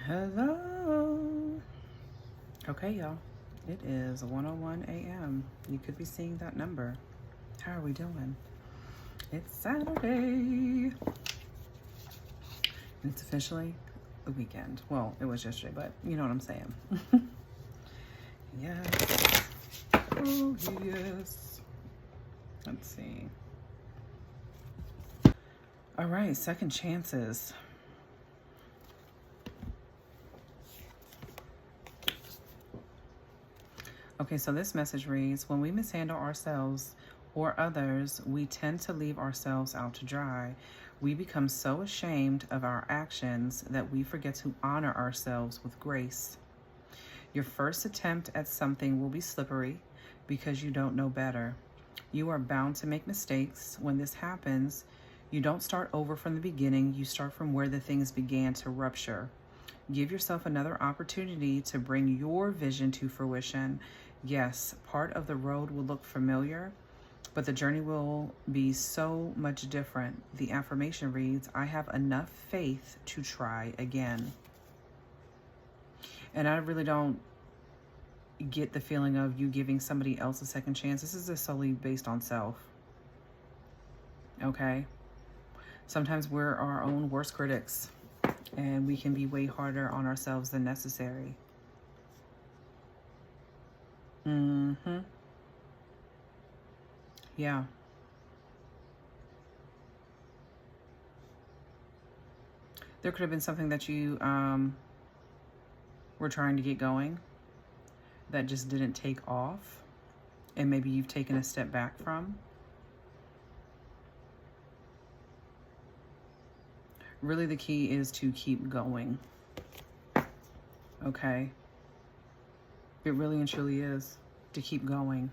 Hello. Okay, y'all. It is 1:01 a.m. You could be seeing that number. How are we doing? It's Saturday. It's officially the weekend. Well, it was yesterday, but you know what I'm saying. Yes. Oh, yes. Let's see. All right, second chances. Okay, so this message reads, when we mishandle ourselves or others, we tend to leave ourselves out to dry. We become so ashamed of our actions that we forget to honor ourselves with grace. Your first attempt at something will be slippery because you don't know better. You are bound to make mistakes. When this happens, you don't start over from the beginning. You start from where the things began to rupture. Give yourself another opportunity to bring your vision to fruition. Yes, part of the road will look familiar, but the journey will be so much different. The affirmation reads, I have enough faith to try again. And I really don't get the feeling of you giving somebody else a second chance. This is just solely based on self. Okay? Sometimes we're our own worst critics, and we can be way harder on ourselves than necessary. Yeah. There could have been something that you were trying to get going that just didn't take off, and maybe you've taken a step back from. Really, the key is to keep going. Okay? It really and truly is to keep going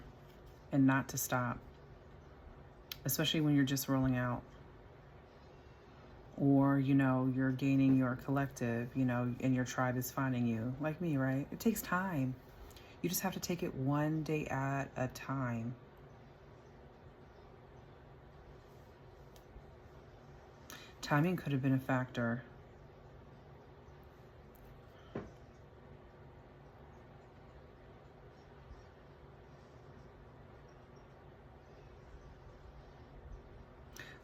and not to stop, especially when you're just rolling out, or you're gaining your collective, and your tribe is finding you, like me, right? It takes time. You just have to take it one day at a time. Timing could have been a factor.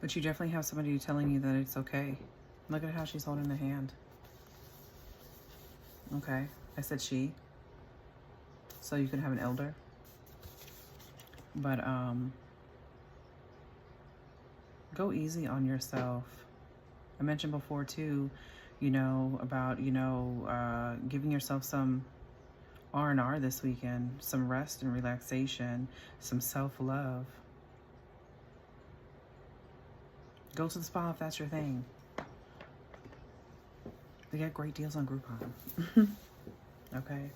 But you definitely have somebody telling you that it's okay. Look at how she's holding the hand. Okay, I said she. So you could have an elder. But go easy on yourself. I mentioned before too, about, giving yourself some R&R this weekend, some rest and relaxation, some self-love. Go to the spa if that's your thing. They got great deals on Groupon. Okay.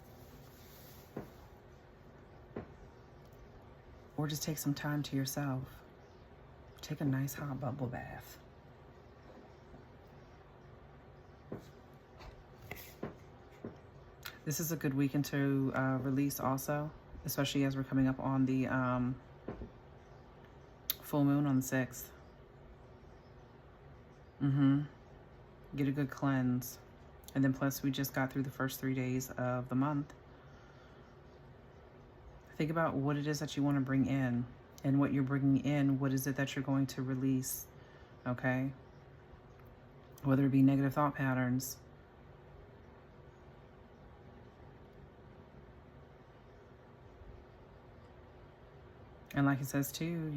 Or just take some time to yourself. Take a nice hot bubble bath. This is a good weekend to release also, especially as we're coming up on the full moon on the 6th. Get a good cleanse. And then plus we just got through the first 3 days of the month. Think about what it is that you want to bring in, and what you're bringing in, what is it that you're going to release, okay? Whether it be negative thought patterns, and like it says too,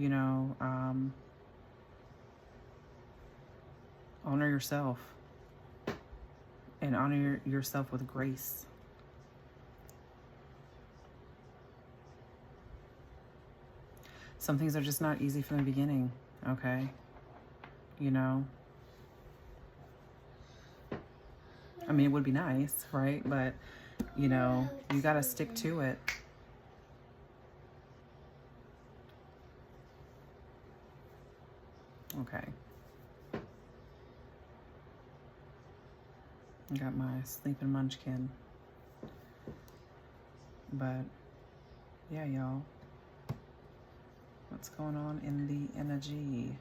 honor yourself, and honor yourself with grace. Some things are just not easy from the beginning, okay? I mean, it would be nice, right? But, you got to stick to it. Okay. I got my sleeping munchkin. But, yeah, y'all. What's going on in the energy?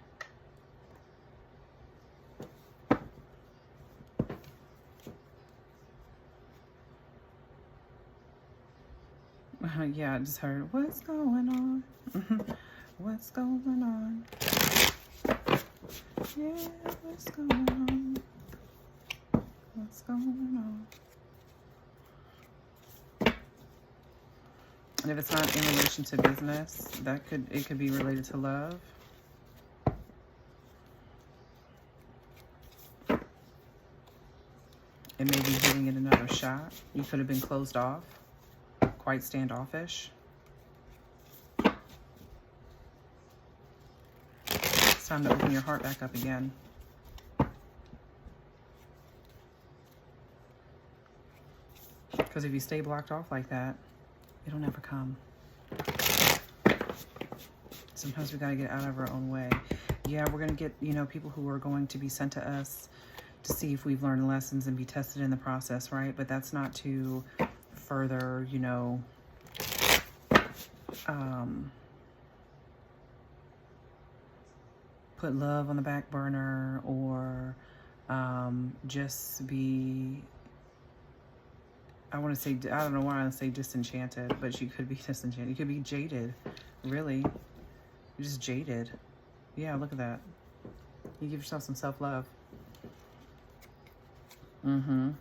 Yeah, I just heard, what's going on? What's going on? Yeah, what's going on? What's going on? And if it's not in relation to business, it could be related to love. It may be giving it another shot. You could have been closed off, quite standoffish. It's time to open your heart back up again. Because if you stay blocked off like that, it'll never come. Sometimes we got to get out of our own way. Yeah, we're going to get, people who are going to be sent to us to see if we've learned lessons and be tested in the process, right? But that's not to further, put love on the back burner or just be, I don't know why I want to say disenchanted, but you could be disenchanted. You could be jaded, really. You're just jaded. Yeah, look at that. You give yourself some self-love. And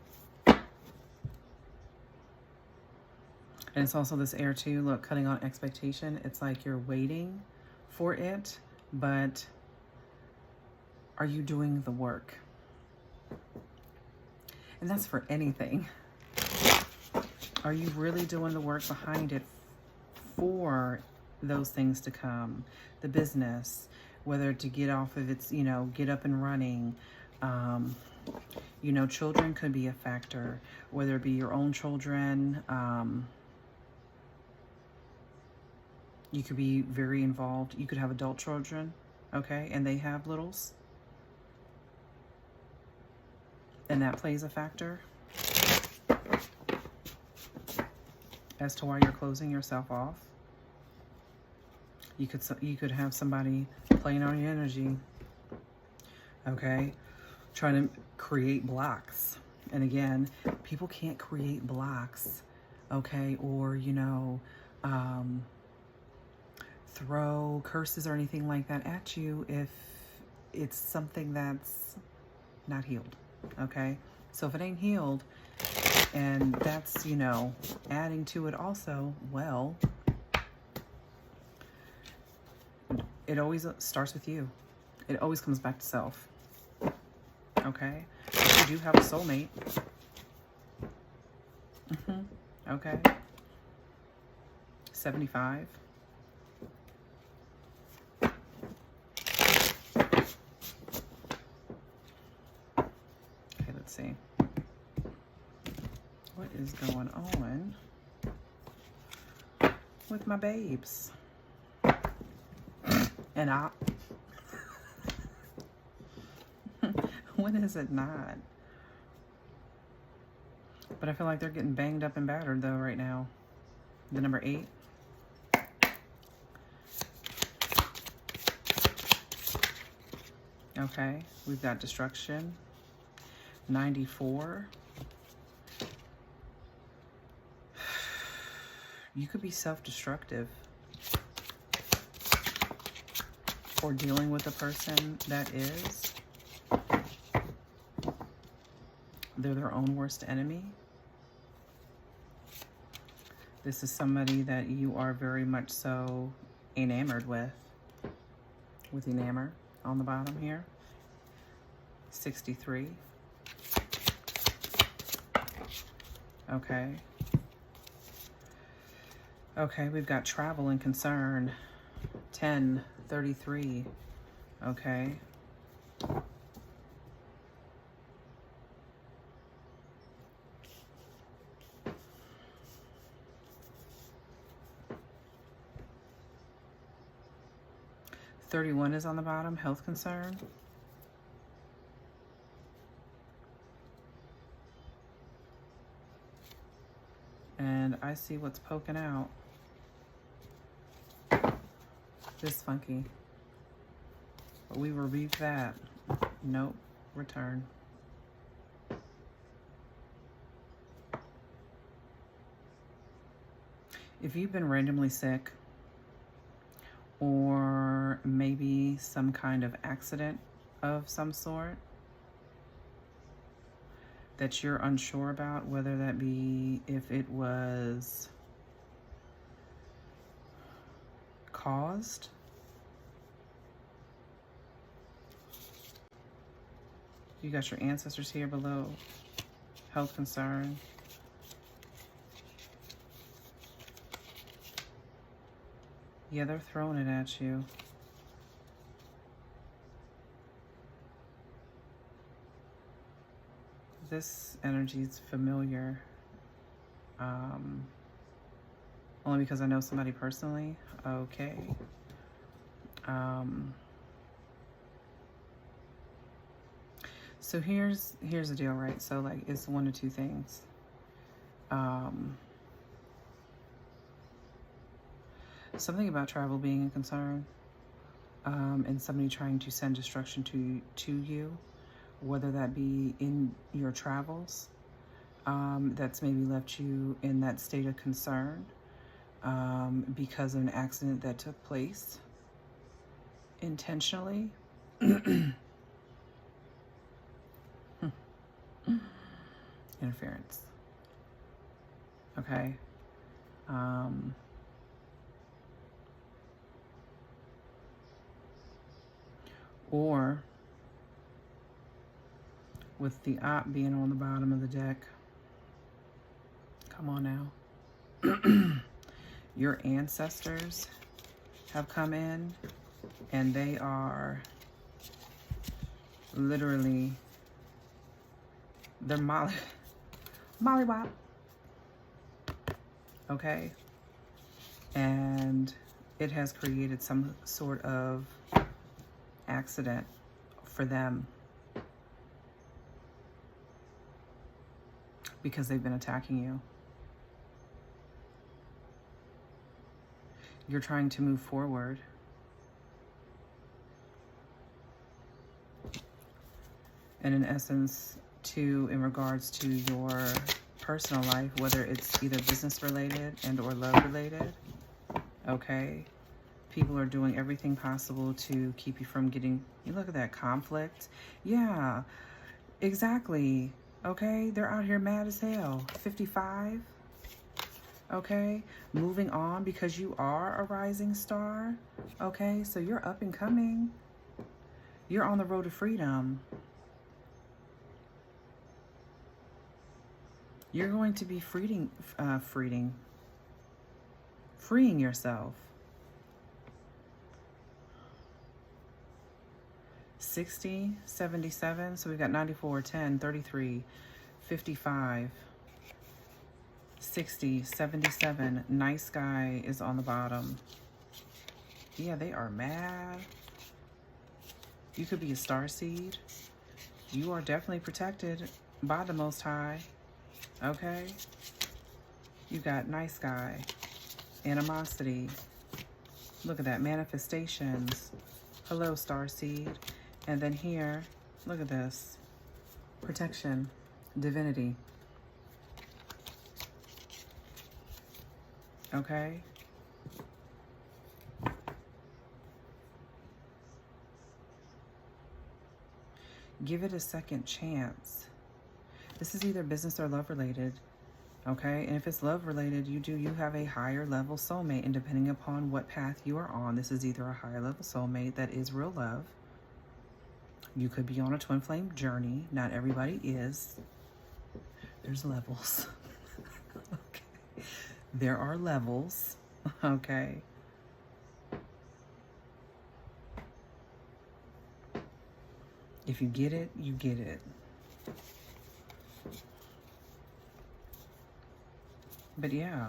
it's also this air too. Look, cutting on expectation. It's like you're waiting for it, but are you doing the work? And that's for anything. Are you really doing the work behind it for those things to come? The business, whether to get off of its, get up and running. Children could be a factor, whether it be your own children. You could be very involved. You could have adult children, okay? And they have littles. And that plays a factor as to why you're closing yourself off. You could have somebody playing on your energy, okay? Trying to create blocks. And again, people can't create blocks, okay? Or, throw curses or anything like that at you if it's something that's not healed, okay? So if it ain't healed and that's, adding to it also, well, it always starts with you. It always comes back to self, okay? But you do have a soulmate. Okay. 75. See what is going on with my babes. And when is it not? But I feel like they're getting banged up and battered though right now. The number 8. Okay, we've got destruction. 94. You could be self-destructive or dealing with a person that is. They're their own worst enemy. This is somebody that you are very much so enamored with enamor on the bottom here. 63. Okay. Okay, we've got travel and concern. 1033. Okay. $31 is on the bottom, health concern. And I see what's poking out. This funky. But we rebuke that. Nope. Return. If you've been randomly sick, or maybe some kind of accident of some sort that you're unsure about, whether that be if it was caused, you got your ancestors here below, health concern. Yeah, they're throwing it at you. This energy is familiar. Only because I know somebody personally. Okay. So here's the deal, right? So like it's one of two things. Something about travel being a concern, and somebody trying to send destruction to you, whether that be in your travels, that's maybe left you in that state of concern because of an accident that took place intentionally. Interference. Okay. Or with the op being on the bottom of the deck, come on now. Your ancestors have come in and they are literally, they're mollywop. Okay? And it has created some sort of accident for them because they've been attacking you. You're trying to move forward. And in essence, too, in regards to your personal life, whether it's either business related and or love related, okay? People are doing everything possible to keep you from getting, you look at that conflict. Yeah, exactly. Okay, they're out here mad as hell. 55. Okay, moving on because you are a rising star. Okay, so you're up and coming. You're on the road to freedom. You're going to be freeing yourself. 60, 77, so we've got 94, 10, 33, 55, 60, 77. Nice guy is on the bottom. Yeah, they are mad. You could be a star seed. You are definitely protected by the Most High. Okay? You got nice guy, animosity. Look at that, manifestations. Hello, star seed. And then here, look at this. Protection, divinity. Okay? Give it a second chance. This is either business or love related. Okay? And if it's love related, you have a higher level soulmate. And depending upon what path you are on, this is either a higher level soulmate that is real love. You could be on a twin flame journey. Not everybody is. There's levels. Okay. There are levels. Okay. If you get it, you get it. But yeah.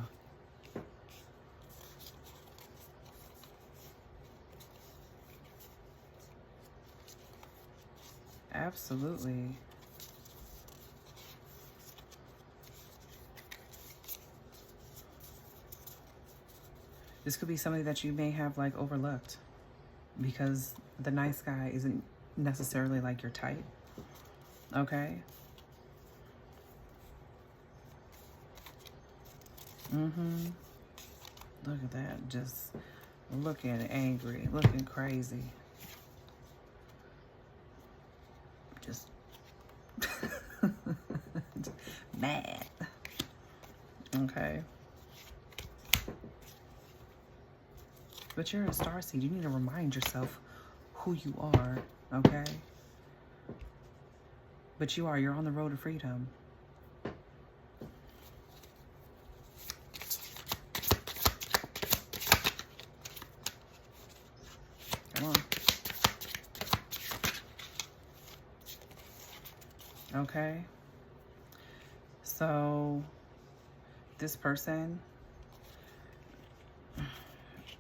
Absolutely. This could be somebody that you may have like overlooked because the nice guy isn't necessarily like your type. Okay? Look at that. Just looking angry, looking crazy. Just mad. Okay. But you're a starseed. You need to remind yourself who you are, okay? But you are. You're on the road to freedom. Come on. Okay. So, this person,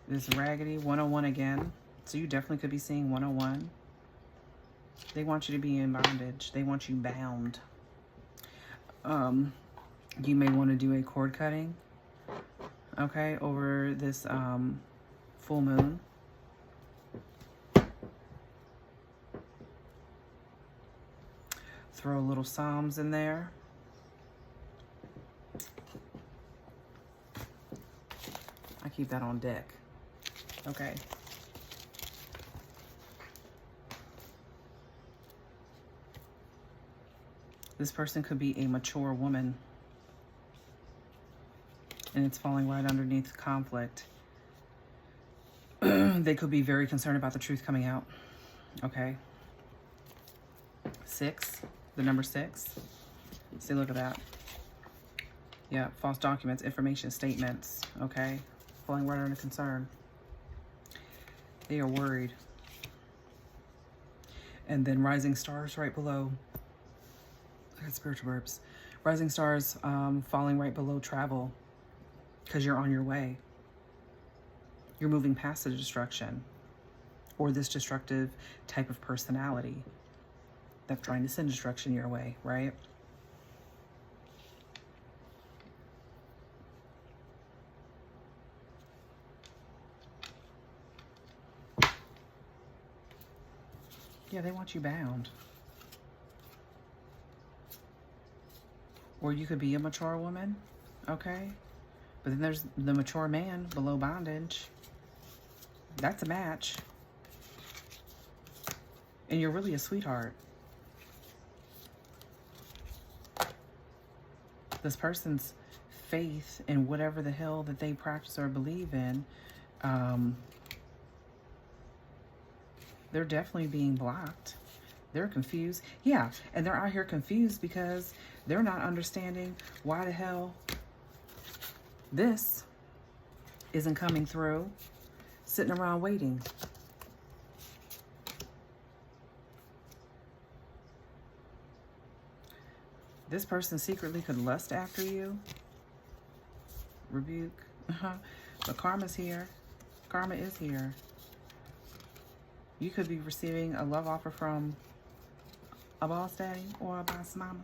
this raggedy 101 again. So you definitely could be seeing 101. They want you to be in bondage. They want you bound. You may want to do a cord cutting, okay, over this full moon. Throw a little Psalms in there. I keep that on deck. Okay. This person could be a mature woman, and it's falling right underneath conflict. They could be very concerned about the truth coming out. Okay. 6, the number 6. See, look at that. Yeah, false documents, information, statements. Okay. Falling right under concern. They are worried. And then rising stars right below. I got spiritual verbs. Rising stars falling right below travel, because you're on your way. You're moving past the destruction or this destructive type of personality that's trying to send destruction your way, right? Yeah, they want you bound. Or you could be a mature woman, okay? But then there's the mature man below bondage. That's a match. And you're really a sweetheart. This person's faith in whatever the hell that they practice or believe in, they're definitely being blocked. They're confused. Yeah, and they're out here confused because they're not understanding why the hell this isn't coming through, sitting around waiting. This person secretly could lust after you. Rebuke. But karma's here. Karma is here. You could be receiving a love offer from a boss daddy or a boss mama.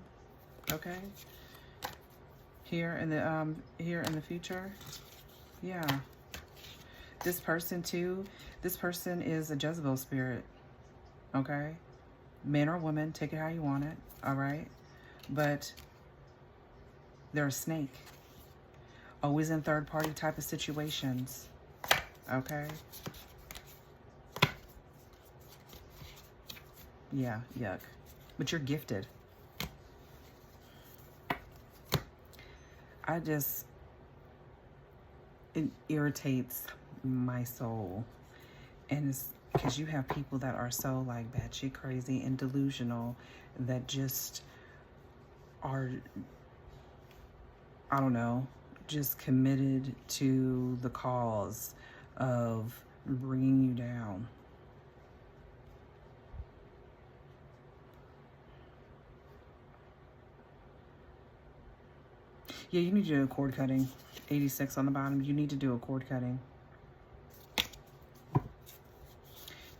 Okay? Here in the future. Yeah. This person too, this person is a Jezebel spirit. Okay? Man or woman, take it how you want it. All right? But they're a snake. Always in third party type of situations. Okay? Yeah, yuck. But you're gifted. It irritates my soul. And it's because you have people that are so like batshit crazy and delusional that just are, I don't know, just committed to the cause of bringing you down. Yeah, you need to do a cord cutting. 86 on the bottom. You need to do a cord cutting.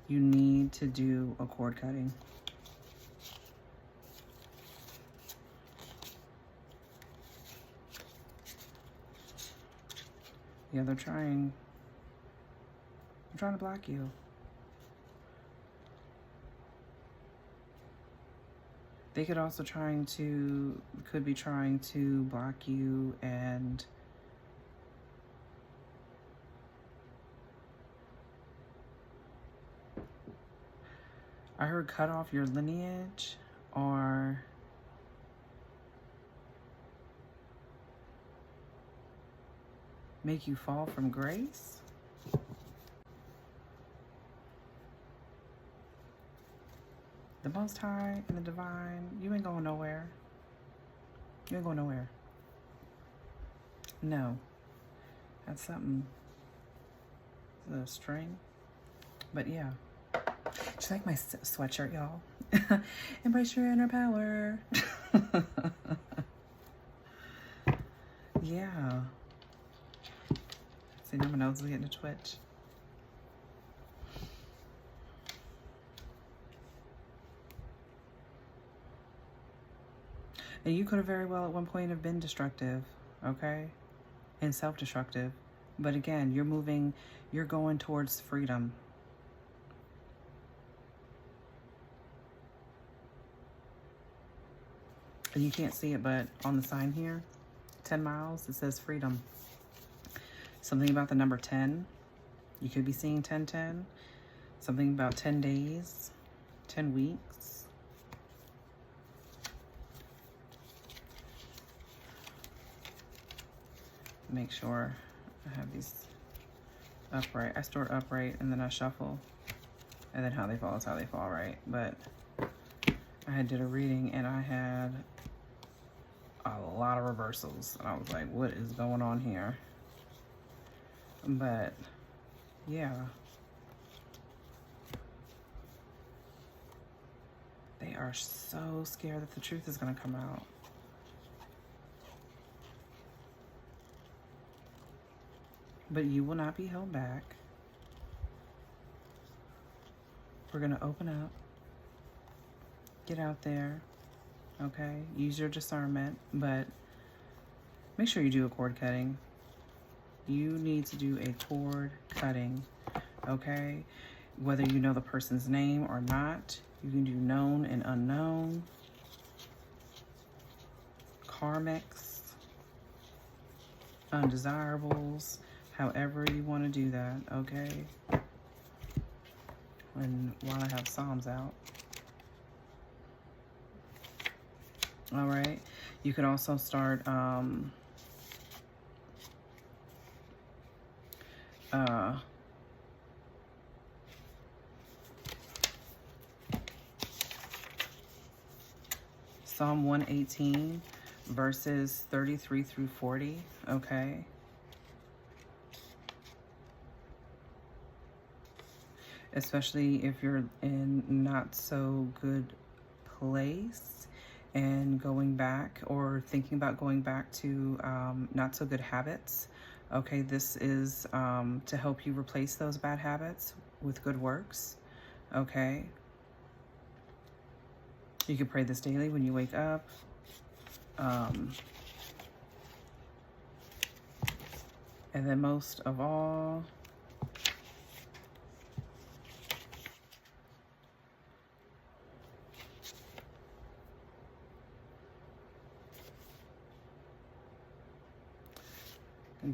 You need to do a cord cutting. Yeah, they're trying to block you. They could also could be trying to block you and I heard cut off your lineage or make you fall from grace. The Most High and the Divine, you ain't going nowhere. You ain't going nowhere. No. That's something. The string. But yeah. Just like my sweatshirt, y'all. Embrace your inner power. Yeah. See, now my nose is getting a twitch. And you could have very well at one point have been destructive, okay? And self-destructive. But again, you're going towards freedom. And you can't see it, but on the sign here, 10 miles, it says freedom. Something about the number 10. You could be seeing 1010. Something about 10 days, 10 weeks. Make sure I have these upright. I store upright and then I shuffle. And then how they fall is how they fall, right? But I did a reading and I had a lot of reversals. And I was like, what is going on here? But yeah. They are so scared that the truth is going to come out. But you will not be held back. We're going to open up. Get out there. Okay? Use your discernment. But make sure you do a cord cutting. You need to do a cord cutting. Okay? Whether you know the person's name or not. You can do known and unknown. Karmics. Undesirables. However you want to do that, okay? And while I have Psalms out. All right. You could also start Psalm 118, verses 33 through 40, okay? Especially if you're in not so good place and going back or thinking about going back to not so good habits. Okay, this is to help you replace those bad habits with good works. Okay. You can pray this daily when you wake up. And then most of all,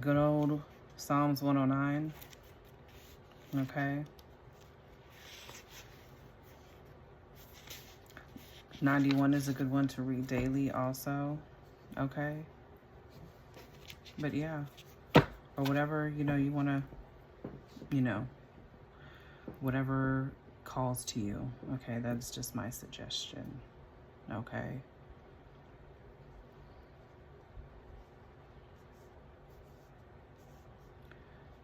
good old Psalms 109, okay? 91 is a good one to read daily also, okay? But yeah, or whatever, you want to, whatever calls to you, okay? That's just my suggestion, okay?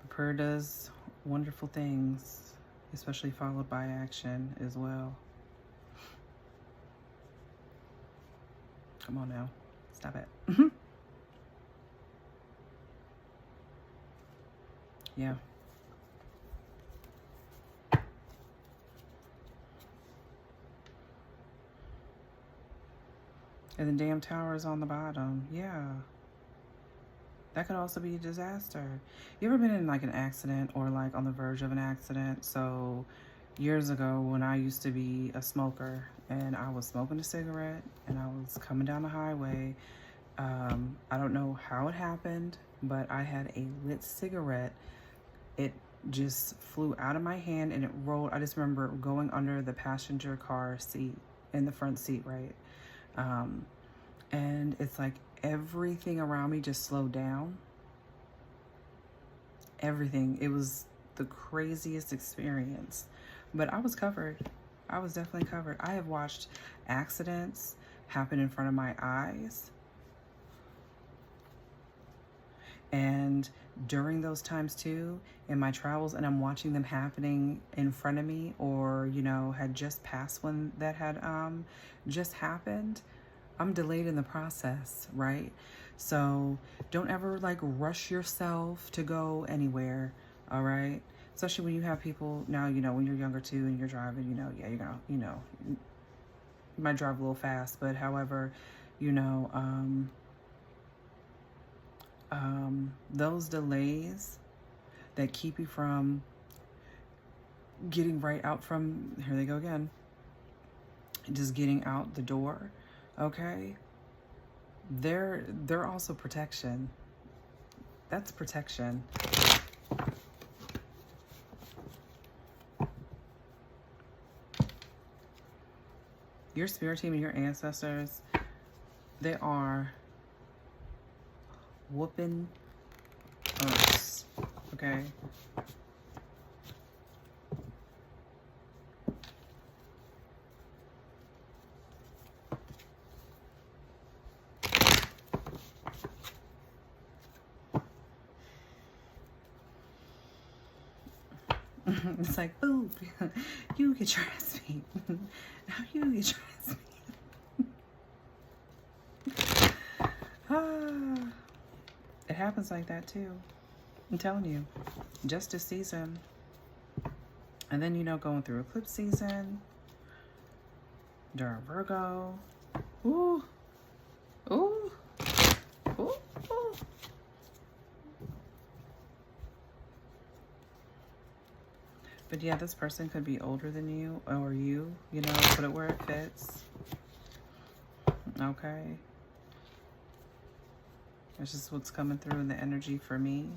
Prayer does wonderful things, especially followed by action as well. Come on now. Stop it. Yeah. And the damn tower is on the bottom. Yeah. That could also be a disaster. You ever been in like an accident or like on the verge of an accident? So years ago when I used to be a smoker and I was smoking a cigarette and I was coming down the highway. I don't know how it happened, but I had a lit cigarette. It just flew out of my hand and it rolled. I just remember going under the passenger car seat, in the front seat, right? And it's like everything around me just slowed down. Everything. It was the craziest experience. But I was covered. I was definitely covered. I have watched accidents happen in front of my eyes. And during those times too, in my travels, and I'm watching them happening in front of me, or, you know, had just passed when that had just happened, I'm delayed in the process, right? So don't ever like rush yourself to go anywhere, all right? Especially when you have people now, you know, when you're younger too and you're driving, you know, yeah, you're gonna, you know, you might drive a little fast, but however, you know, those delays that keep you from getting right out from, here they go again, just getting out the door, okay? They're also protection. That's protection. Your spirit team and your ancestors, they are whooping us, okay? It's like, boop, you get your ass beat. Now you get your ass beat. It happens like that too. I'm telling you. Justice season. And then, you know, going through eclipse season. During Virgo. Ooh. Ooh. Ooh. Ooh. But yeah, this person could be older than you, or you know, put it where it fits. Okay. It's just what's coming through in the energy for me.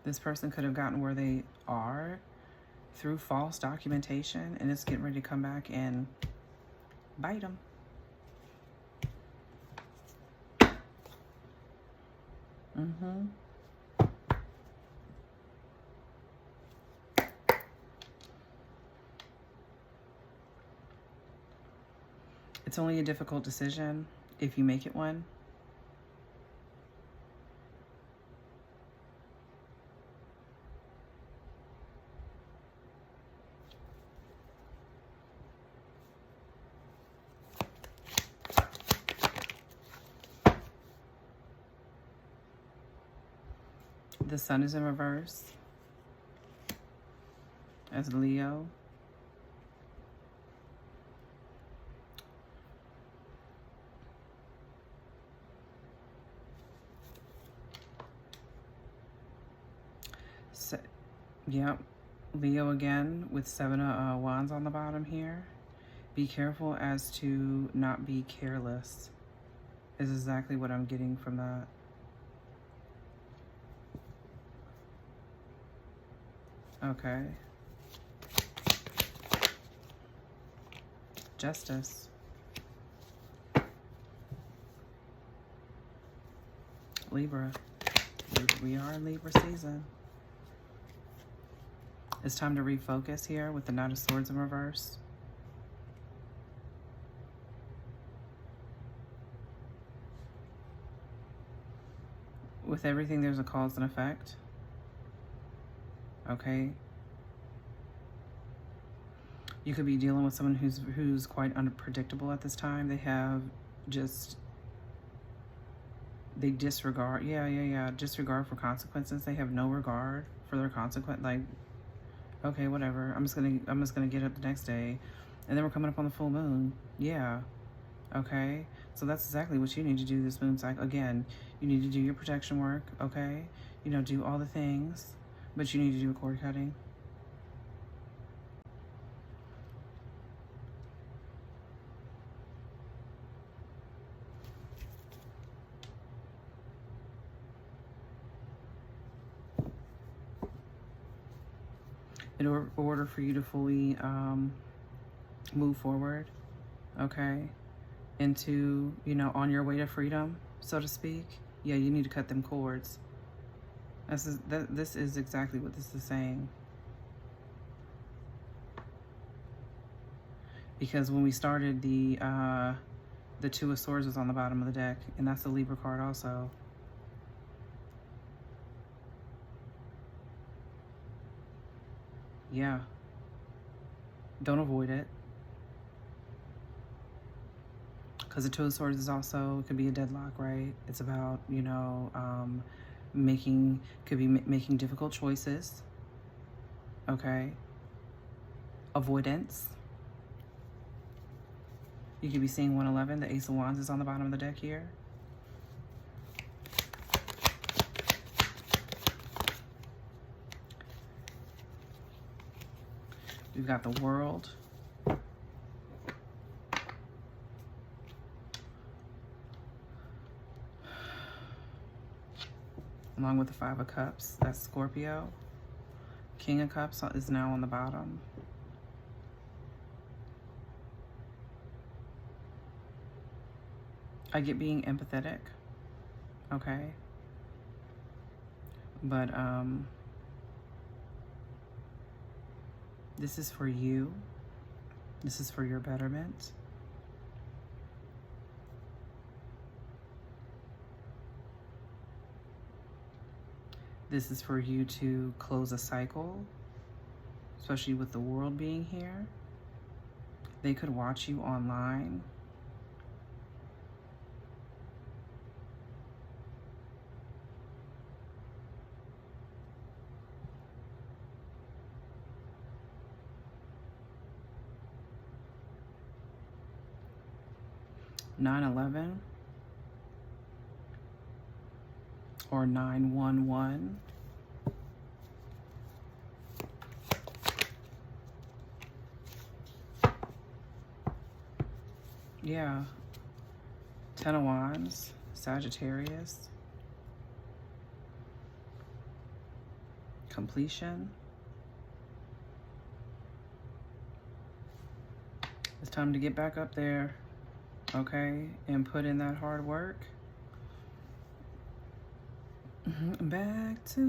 This person could have gotten where they are through false documentation, and it's getting ready to come back and bite them. It's only a difficult decision if you make it one. The sun is in reverse as Leo. So, yep, Leo again with 7 of Wands on the bottom here. Be careful as to not be careless is exactly what I'm getting from that. Okay. Justice. Libra. We are in Libra season. It's time to refocus here with the Knight of Swords in reverse. With everything, there's a cause and effect. Okay. You could be dealing with someone who's quite unpredictable at this time. They have just, they disregard, disregard for consequences. They have no regard for their consequence. Like, okay, whatever. I'm just gonna get up the next day, and then we're coming up on the full moon. Yeah. Okay. So that's exactly what you need to do this moon cycle. Again, you need to do your protection work. Okay. You know, do all the things, but you need to do a cord cutting. in order for you to fully move forward, okay, into, you know, on your way to freedom, so to speak, yeah, you need to cut them cords. This is exactly what this is saying. Because when we started, the Two of Swords was on the bottom of the deck, and that's the Libra card also. Yeah. Don't avoid it. Because the Two of Swords is also, it could be a deadlock, right? It's about, you know, making difficult choices. Okay. Avoidance. You could be seeing 111. The Ace of Wands is on the bottom of the deck here. We've got the World. Along with the Five of Cups. That's Scorpio. King of Cups is now on the bottom. I get being empathetic, okay? But this is for you. This is for your betterment. This is for you to close a cycle, especially with the World being here. They could watch you online. (9/11) or 9/11. Yeah. Ten of Wands, Sagittarius. Completion. It's time to get back up there, okay, and put in that hard work. Back to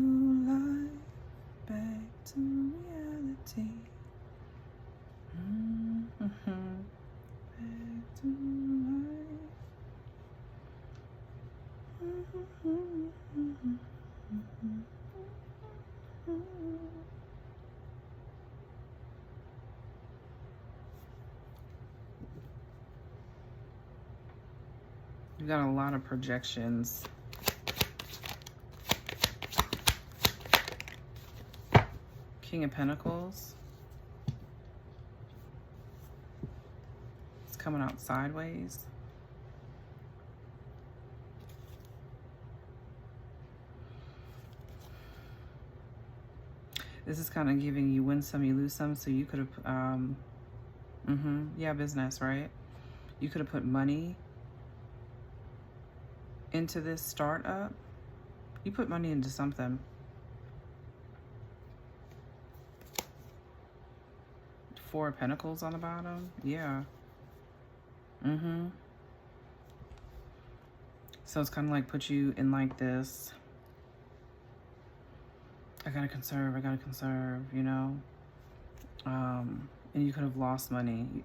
life, back to reality. Back to life. You got a lot of projections. King of Pentacles. It's coming out sideways. This is kind of giving you win some, you lose some. So you could have, yeah, business, right? You could have put money into this startup. You put money into something. Four of Pentacles on the bottom. Yeah. So it's kind of like put you in like this. I gotta conserve, you know? And you could have lost money.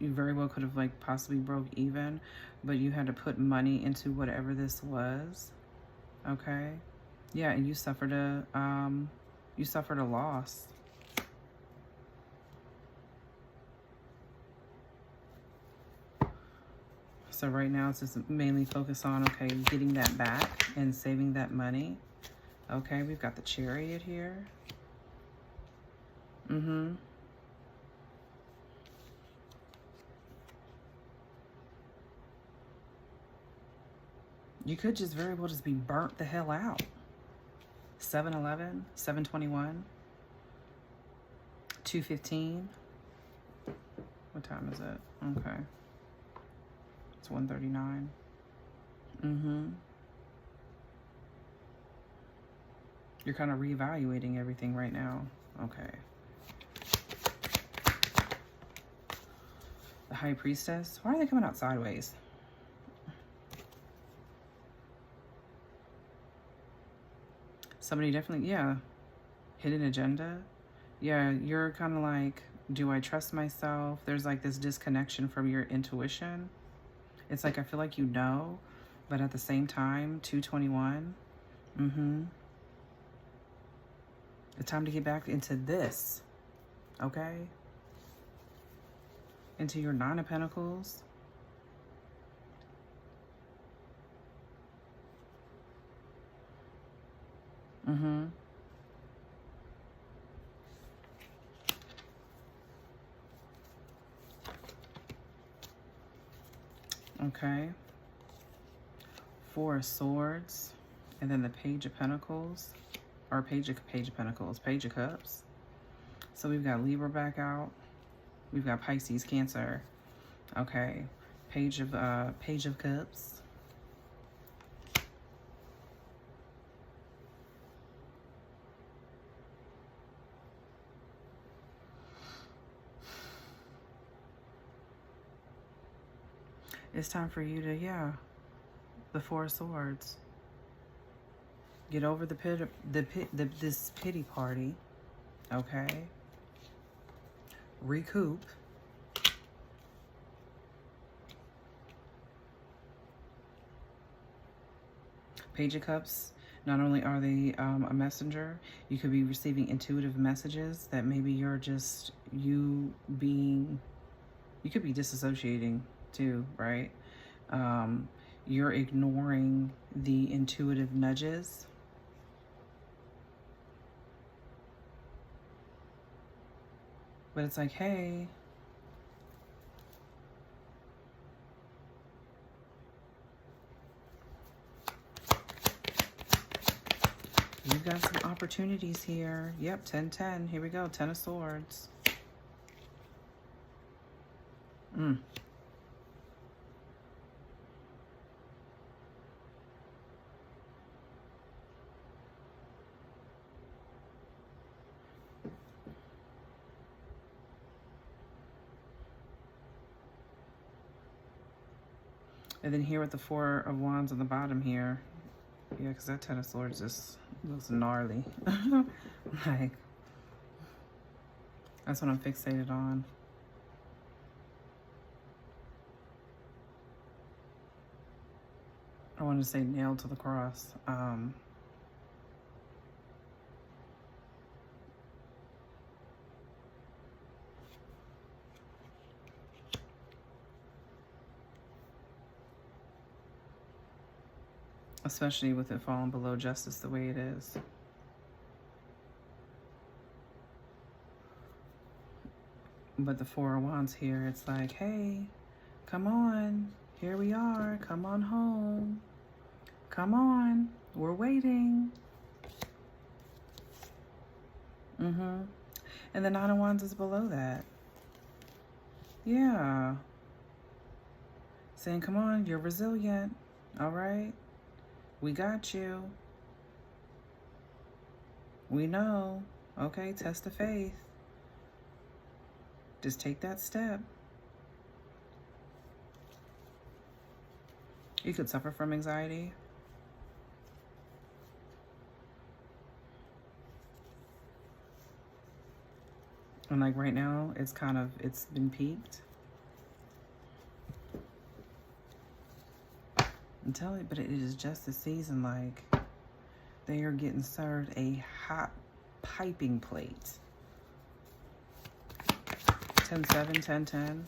You very well could have like possibly broke even, but you had to put money into whatever this was. Okay? Yeah, and you suffered a loss. So right now it's just mainly focused on, okay, getting that back and saving that money. Okay, we've got the Chariot here. You could just very well just be burnt the hell out. 7/11, 7/21, 2/15. What time is it? Okay. It's 1:39. You're kind of reevaluating everything right now. Okay. The High Priestess. Why are they coming out sideways? Somebody definitely, yeah. Hidden agenda. Yeah, you're kind of like, do I trust myself? There's like this disconnection from your intuition. It's like, I feel like you know, but at the same time, 221. It's time to get back into this, okay? Into your Nine of Pentacles. Okay. Four of Swords. And then the Page of Pentacles. Or Page of Pentacles. Page of Cups. So we've got Libra back out. We've got Pisces, Cancer. Okay. Page of Cups. It's time for you to, yeah, the Four of Swords. Get over this pity party, okay? Recoup. Page of Cups. Not only are they a messenger, you could be receiving intuitive messages that maybe you're just you could be disassociating too, right? You're ignoring the intuitive nudges. But it's like, hey, you've got some opportunities here. Yep, 10-10. Here we go. 10 of Swords. And then here with the Four of Wands on the bottom here. Yeah, because that 10 of Swords just looks gnarly. Like, that's what I'm fixated on. I wanted to say nailed to the cross. Especially with it falling below justice the way it is. But the Four of Wands here, it's like, hey, come on. Here we are. Come on home. Come on. We're waiting. And the Nine of Wands is below that. Yeah. Saying, come on, you're resilient. All right. We got you. We know. Okay, test of faith. Just take that step. You could suffer from anxiety. And like right now, it's been peaked. I'm telling you, but it is just a season, like they are getting served a hot piping plate. 10-7, 10-10.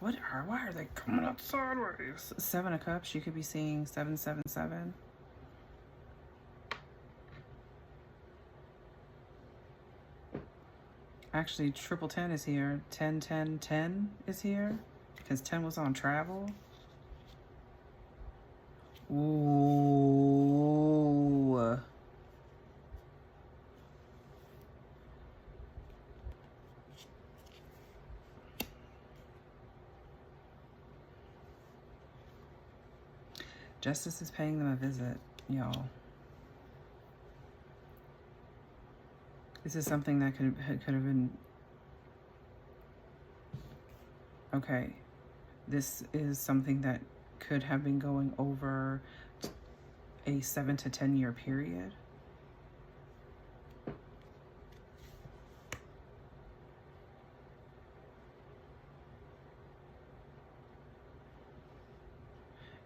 Why are they coming up sideways? 7 of Cups, you could be seeing 7-7-7. Actually, triple 10 is here. 10-10-10 is here because 10 was on travel. Ooh. Justice is paying them a visit, y'all. This is something that could have been Okay, this is something that could have been going over a 7 to 10 year period.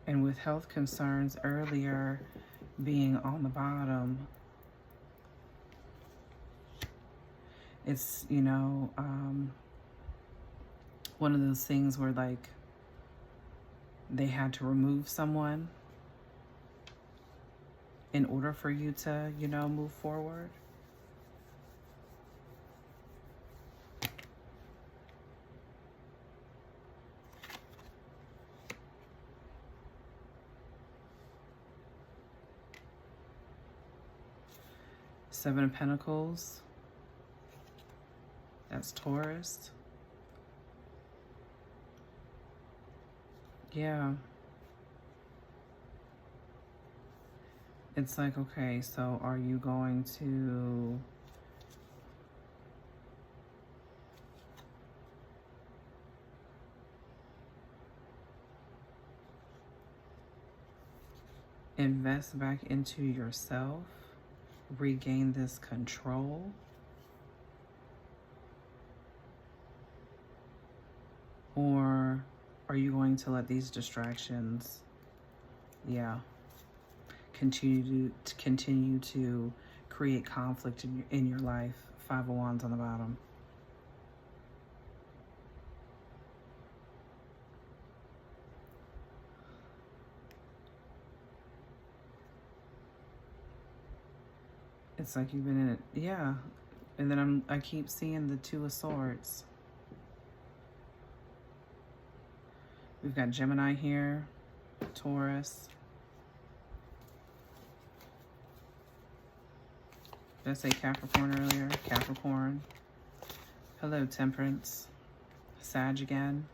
And with health concerns earlier being on the bottom, it's, you know, one of those things where like they had to remove someone in order for you to, you know, move forward. Seven of Pentacles. That's Taurus. Yeah. It's like, okay, so are you going to invest back into yourself, regain this control? Or are you going to let these distractions, continue to create conflict in your life? Five of Wands on the bottom. It's like you've been in it, yeah. And then I keep seeing the Two of Swords. We've got Gemini here, Taurus. Did I say Capricorn earlier? Capricorn. Hello, Temperance. Sag again.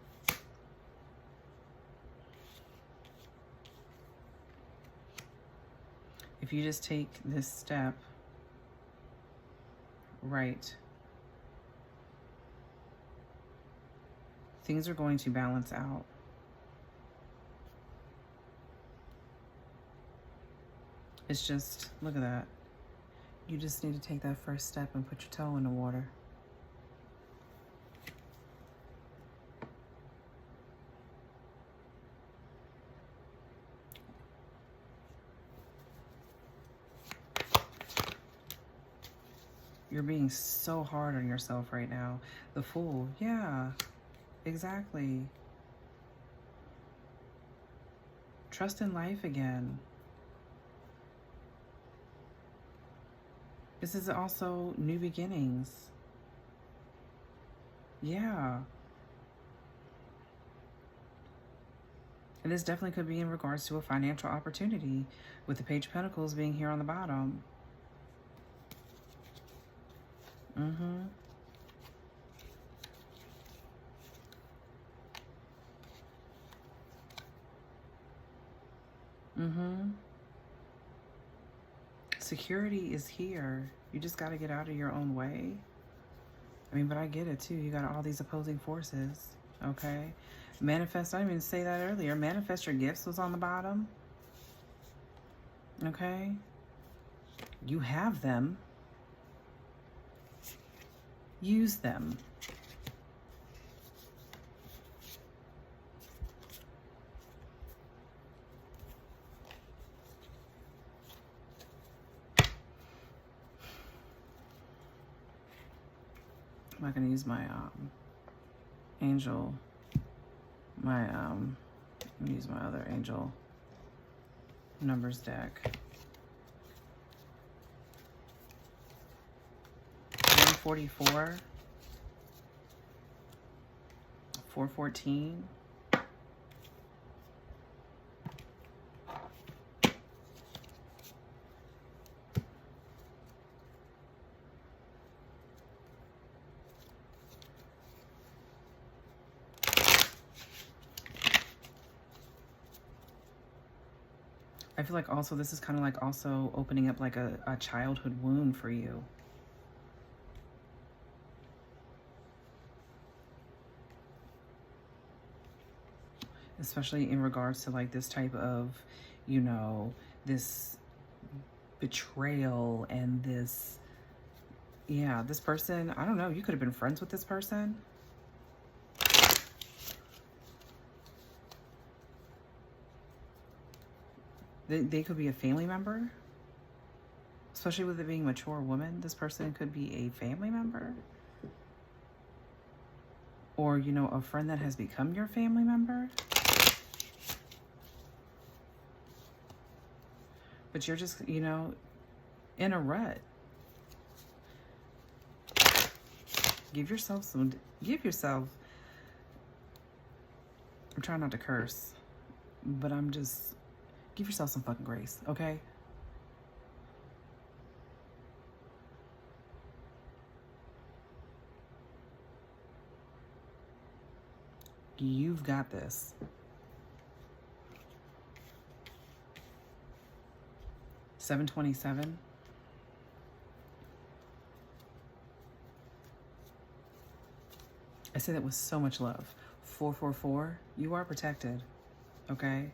If you just take this step right, things are going to balance out. It's just, look at that. You just need to take that first step and put your toe in the water. You're being so hard on yourself right now. The Fool, yeah, exactly. Trust in life again. This is also new beginnings. Yeah. And this definitely could be in regards to a financial opportunity, with the Page of Pentacles being here on the bottom. Security is here. You just got to get out of your own way. I mean, but I get it too. You got all these opposing forces. Okay. Manifest. I didn't even say that earlier. Manifest your gifts was on the bottom. Okay. You have them. Use them. I'm not gonna use my angel. I'm gonna use my other angel numbers deck. 144, 414. I feel like also this is kind of like also opening up like a childhood wound for you. especially in regards to like this type of, you know, this betrayal and this, yeah, this person, I don't know, you could have been friends with this person. They could be a family member, especially with it being a mature woman. This person could be a family member, or, you know, a friend that has become your family member. But you're just, you know, in a rut. Give yourself, I'm trying not to curse, but give yourself some fucking grace, okay? You've got this. $727. I say that with so much love. 444, you are protected, okay?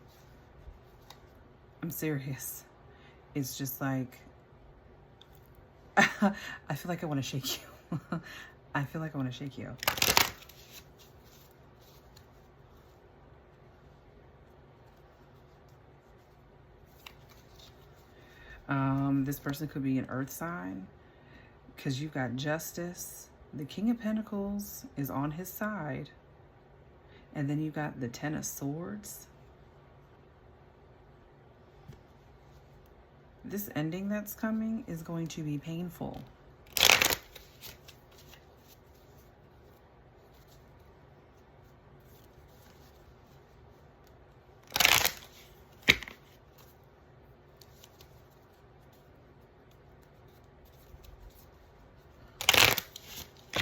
I'm serious. It's just like, I feel like I want to shake you. I feel like I want to shake you. This person could be an earth sign, because you've got justice. The King of Pentacles is on his side. And then you've got the Ten of Swords. This ending that's coming is going to be painful.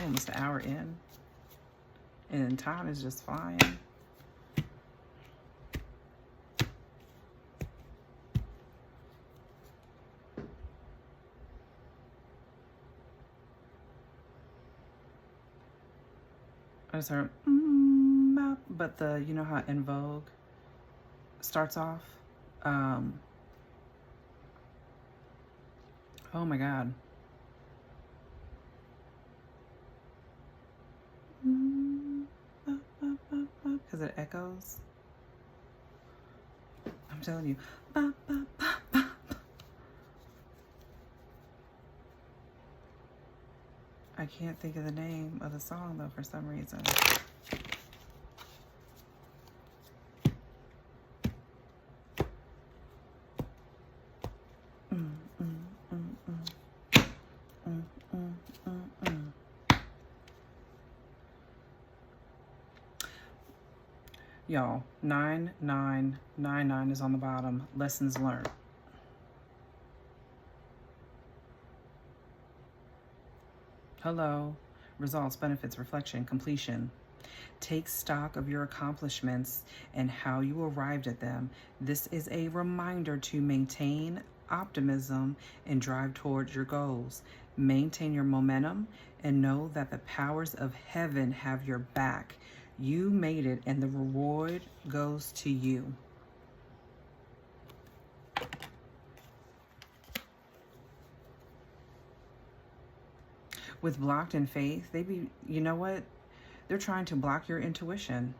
Almost an hour in, and time is just flying. I just heard, but the, you know how En Vogue starts off? Oh my God. Because it echoes. I'm telling you. I can't think of the name of the song though for some reason. Y'all, 9999 is on the bottom. Lessons learned. Hello. Results, benefits, reflection, completion. Take stock of your accomplishments and how you arrived at them. This is a reminder to maintain optimism and drive towards your goals. Maintain your momentum and know that the powers of heaven have your back. You made it, and the reward goes to you. With blocked in faith, you know what? They're trying to block your intuition.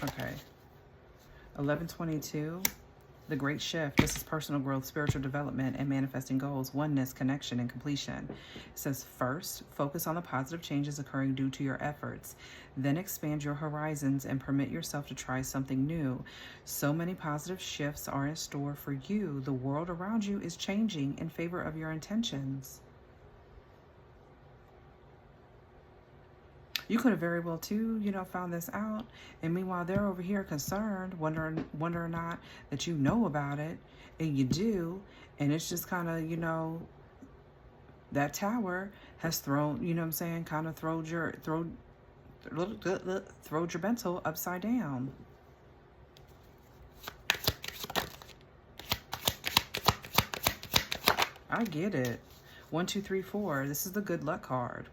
Okay. 1122. The Great Shift. This is personal growth, spiritual development, and manifesting goals, oneness, connection, and completion. It says, first, focus on the positive changes occurring due to your efforts. Then expand your horizons and permit yourself to try something new. So many positive shifts are in store for you. The world around you is changing in favor of your intentions. You could have very well too, you know, found this out, and meanwhile they're over here concerned, wondering or not that you know about it, and you do, and it's just kind of, you know, that tower has thrown, you know what I'm saying, kind of throwed your bento upside down. I get it. 1, 2, 3, 4. This is the good luck card.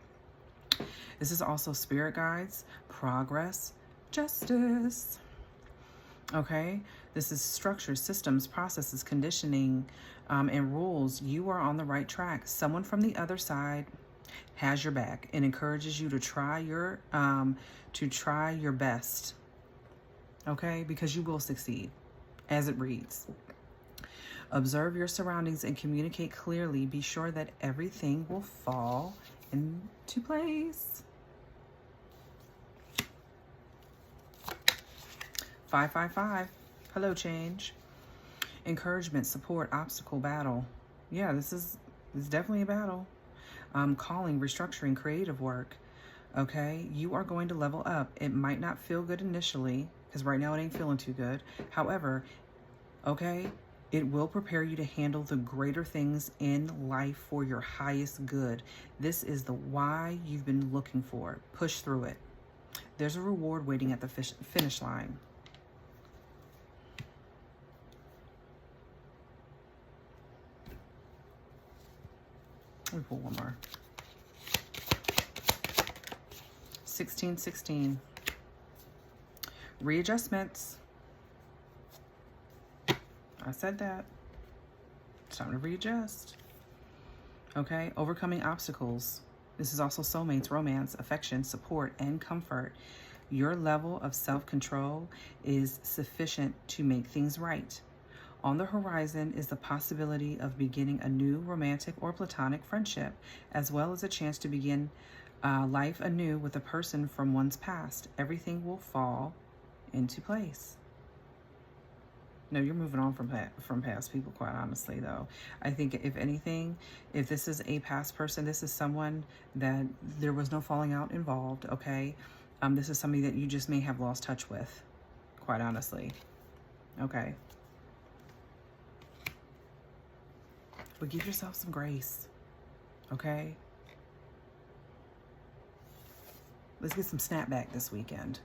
This is also spirit guides, progress, justice. Okay, this is structure, systems, processes, conditioning, and rules. You are on the right track. Someone from the other side has your back and encourages you to try your best. Okay, because you will succeed, as it reads. Observe your surroundings and communicate clearly. Be sure that everything will fall into place. 555. Hello, change. Encouragement, support, obstacle, battle. Yeah, this is definitely a battle. Calling, restructuring, creative work. Okay, you are going to level up. It might not feel good initially, because right now it ain't feeling too good. However, okay, it will prepare you to handle the greater things in life for your highest good. This is the why you've been looking for. Push through it. There's a reward waiting at the finish line. Let me pull one more. 1616. Readjustments. I said that. It's time to readjust. Okay, overcoming obstacles. This is also soulmates, romance, affection, support, and comfort. Your level of self-control is sufficient to make things right. On the horizon is the possibility of beginning a new romantic or platonic friendship, as well as a chance to begin life anew with a person from one's past. Everything will fall into place. No, you're moving on from past people, quite honestly, though. I think if anything, if this is a past person, this is someone that there was no falling out involved, okay? This is somebody that you just may have lost touch with, quite honestly. Okay. But give yourself some grace, okay? Let's get some snapback this weekend.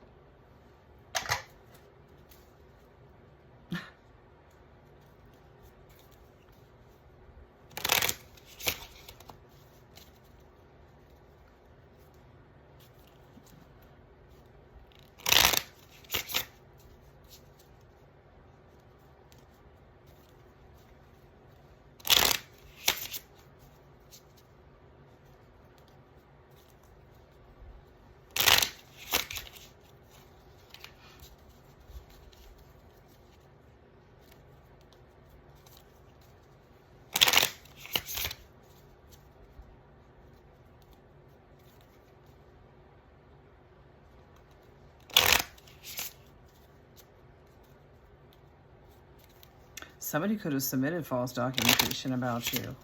Somebody could have submitted false documentation about you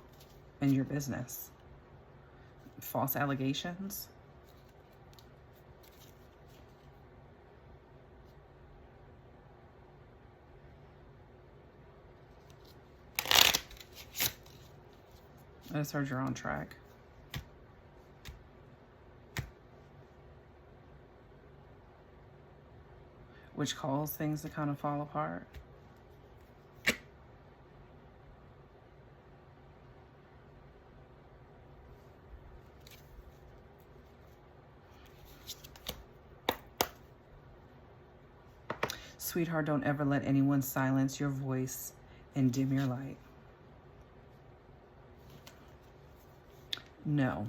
and your business. False allegations. I just heard you're on track. Which caused things to kind of fall apart. Sweetheart, don't ever let anyone silence your voice and dim your light. No.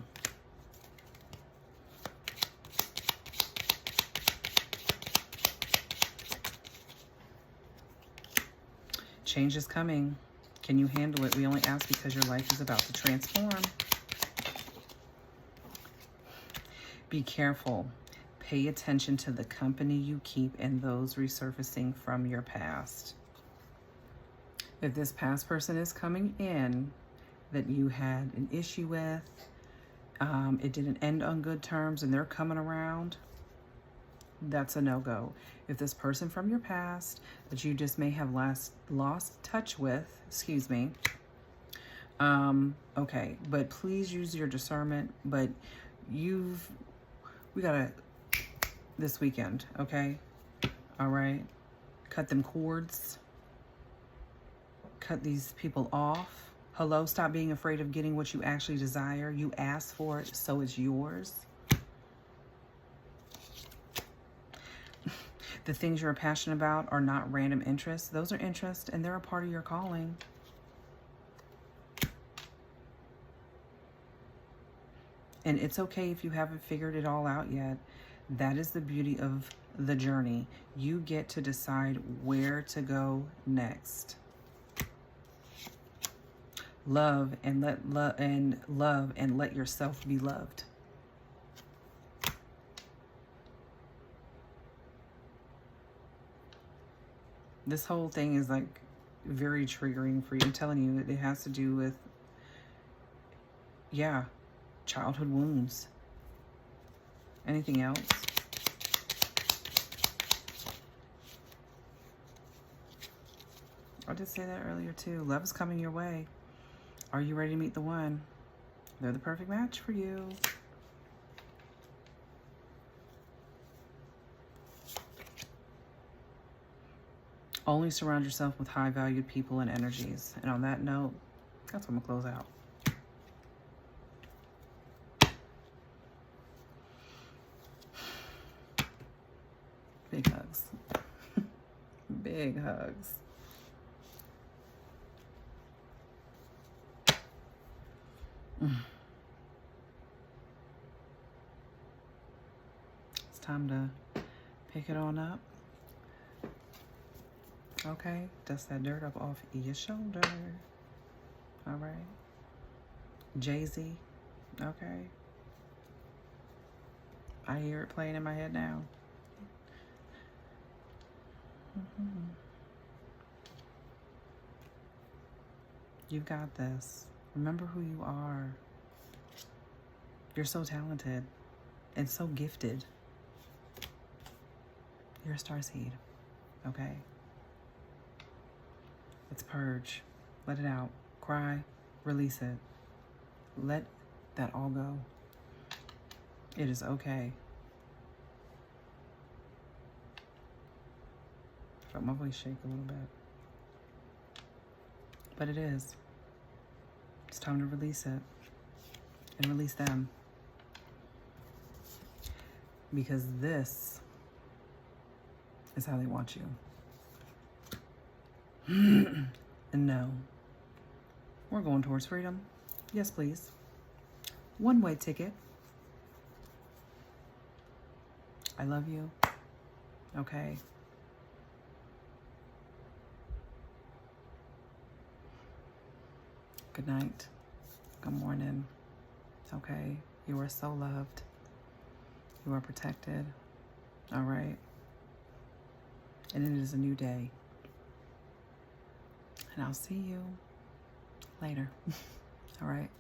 Change is coming. Can you handle it? We only ask because your life is about to transform. Be careful. Pay attention to the company you keep and those resurfacing from your past. If this past person is coming in that you had an issue with, it didn't end on good terms and they're coming around, that's a no-go. If this person from your past that you just may have lost touch with, okay, but please use your discernment. But we gotta, this weekend, okay? All right, cut them cords, cut these people off. Hello, stop being afraid of getting what you actually desire. You asked for it, so it's yours. The things you're passionate about are not random interests. Those are interests, and they're a part of your calling. And it's okay if you haven't figured it all out yet. That is the beauty of the journey. You get to decide where to go next. Love and let yourself be loved. This whole thing is like very triggering for you. I'm telling you, it has to do with, yeah, childhood wounds. Anything else? I did say that earlier too. Love is coming your way. Are you ready to meet the one? They're the perfect match for you. Only surround yourself with high-valued people and energies. And on that note, that's what I'm going to close out. Big hugs. Big hugs. It's time to pick it on up. Okay, dust that dirt up off your shoulder. All right. Jay-Z. Okay. I hear it playing in my head now. You've got this. Remember who you are. You're so talented and so gifted. You're a starseed. Okay? It's purge. Let it out. Cry. Release it. Let that all go. It is okay. I felt my voice shake a little bit. But it is. It's time to release it. And release them. Because this is how they want you. And no. We're going towards freedom. Yes, please. One-way ticket. I love you. Okay. Good night. Good morning. Okay. You are so loved. You are protected. All right. And it is a new day. And I'll see you later. All right.